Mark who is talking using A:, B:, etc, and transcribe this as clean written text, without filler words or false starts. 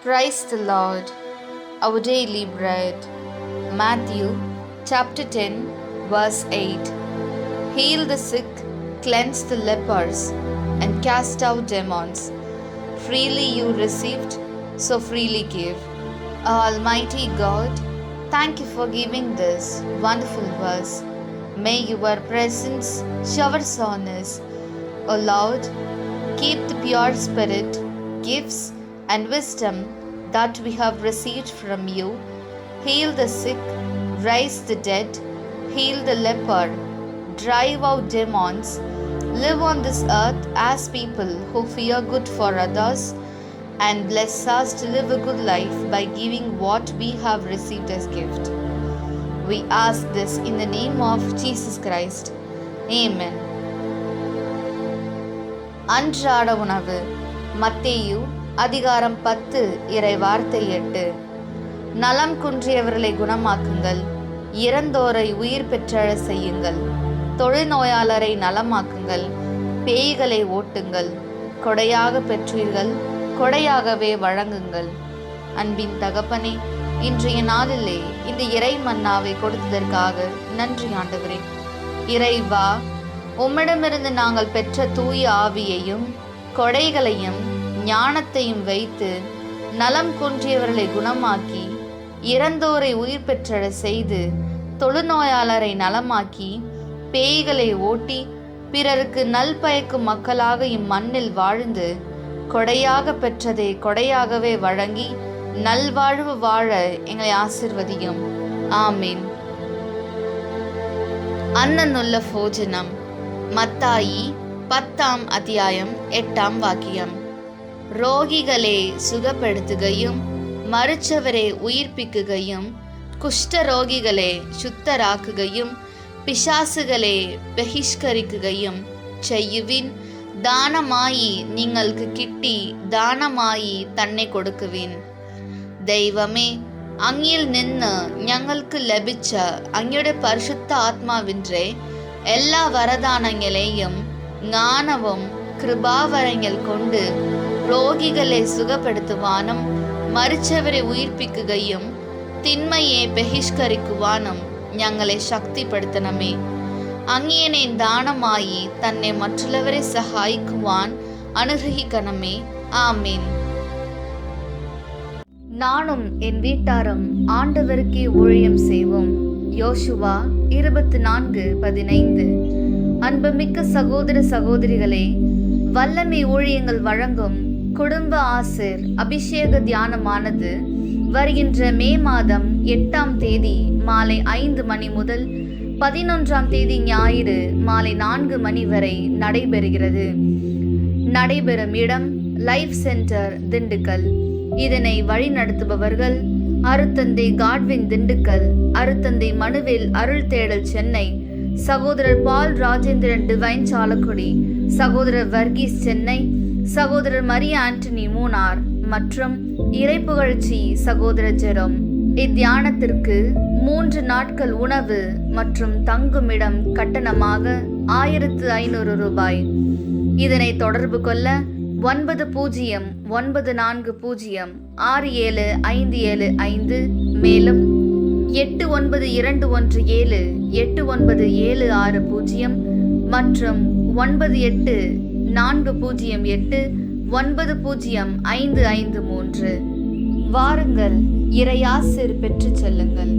A: Praise the Lord. Our daily bread. Matthew chapter 10 verse 8. Heal the sick, cleanse the lepers, and cast out demons. Freely you received, so freely give. Almighty God, thank you for giving this wonderful verse. May your presence showers on us. O Lord, keep the pure spirit, gifts, and wisdom that we have received from you. Heal the sick, raise the dead, heal the leper, drive out demons, live on this earth as people who fear good for others, and bless us to live a good life by giving what we have received as gift. We ask this in the name of Jesus Christ. Amen. அன்றாட உணவு. மத்தேயு அதிகாரம் 10 இறை வார்த்தை 8. நலம் குன்றியவர்களை குணமாக்குங்கள், இறந்தோரை உயிர் பெற்றழ செய்யுங்கள், தொழுநோயாளரை நலமாக்குங்கள், பேய்களை ஓட்டுங்கள், கொடையாக பெற்றீர்கள், கொடையாகவே வழங்குங்கள். அன்பின் தகப்பனே, இன்றைய நாளிலே இந்த இறை மன்னாவை கொடுத்ததற்காக நன்றி ஆண்டவரே. இறைவா, உம்மிடமிருந்து நாங்கள் பெற்ற தூய ஆவியையும் கொடைகளையும் ஞானத்தையும் வைத்து நலம் குன்றியவர்களை குணமாக்கி, இறந்தோரை உயிர் பெற்றழ செய்து, தொழுநோயாளரை நலமாக்கி, பேய்களை ஓட்டி, பிறருக்கு நல் பயக்கும் மக்களாக இம்மண்ணில் வாழ்ந்து, கொடையாக பெற்றதை கொடையாகவே வழங்கி நல்வாழ்வு வாழ எங்களை ஆசிர்வதியும். ஆமீன். அன்னனுள்ள போஜனம். மத்தாயி 10 அத்தியாயம் 8 வாக்கியம். ரோகிகளை சுகப்படுத்துகையும், மரிச்சவரை உயிர்ப்பிக்குகையும், குஷ்ட ரோகிகளை சுத்தராக்குகையும், பிசாசுகளை பகிஷ்கரிக்குகையும் செய்யுவின். தானமாயி நீங்களுக்கு கிட்டி, தானமாயி തന്നെ കൊടുക്കുവിൻ. ദൈവമേ, അങ്ങിൽ നിന്ന് ഞങ്ങൾക്ക് ലഭിച്ച അങ്ങയുടെ പരിശുദ്ധ ആത്മാവിൻ്റെ എല്ലാ വരദാനങ്ങളെയും ജ്ഞാനവും കൃപാവരങ്ങൾ കൊണ്ട് രോഗികളെ സുഖപ്പെടുത്തുവാനും, മരിച്ചവരെ ഉയിർപ്പിക്കുകയും, തിന്മയെ ബഹിഷ്കരിക്കുവാനും ഞങ്ങളെ ശക്തിപ്പെടുത്തണമേ. അങ്ങേനെ ദാനമായി തന്നെ മറ്റുള്ളവരെ സഹായിക്കുവാൻ അനുഗ്രഹിക്കണമേ. ആമീൻ. நானும் என் வீட்டாரும் ஆண்டவருக்கே ஊழியம் செய்வோம். யோசுவா 24:15. அன்புமிக்க சகோதர சகோதரிகளே, வல்லமை ஊழியங்கள் வழங்கும் குடும்ப ஆசிர் அபிஷேக தியானமானது வருகின்ற மே மாதம் 8 தேதி மாலை 5 மணி முதல் 11 தேதி ஞாயிறு மாலை 4 மணி வரை நடைபெறுகிறது. நடைபெறும் இடம் லைஃப் சென்டர் திண்டுக்கல். இதனை வழிநடத்துபவர்கள் அருத்தந்தை காட்வின் திண்டுக்கல், அருத்தந்தை மனுவேல் அருள் தேடல் சென்னை, சகோதரர் பால் ராஜேந்திரன் டிவைன் சாலக்குடி, சகோதரர் வர்கீஸ் சென்னை, சகோதரர் மரியா ஆண்டனி மூனார் மற்றும் இறைப்புகழ்ச்சி சகோதரர் ஜெரோம். இத்தியானத்திற்கு 3 நாட்கள் உணவு மற்றும் தங்குமிடம் கட்டணமாக 1500 ரூபாய். இதனை தொடர்பு கொள்ள 9094067575 மேலும் 8921789760 மற்றும் 9840890553. வாருங்கள், இறையாசிர் பெற்று செல்லுங்கள்.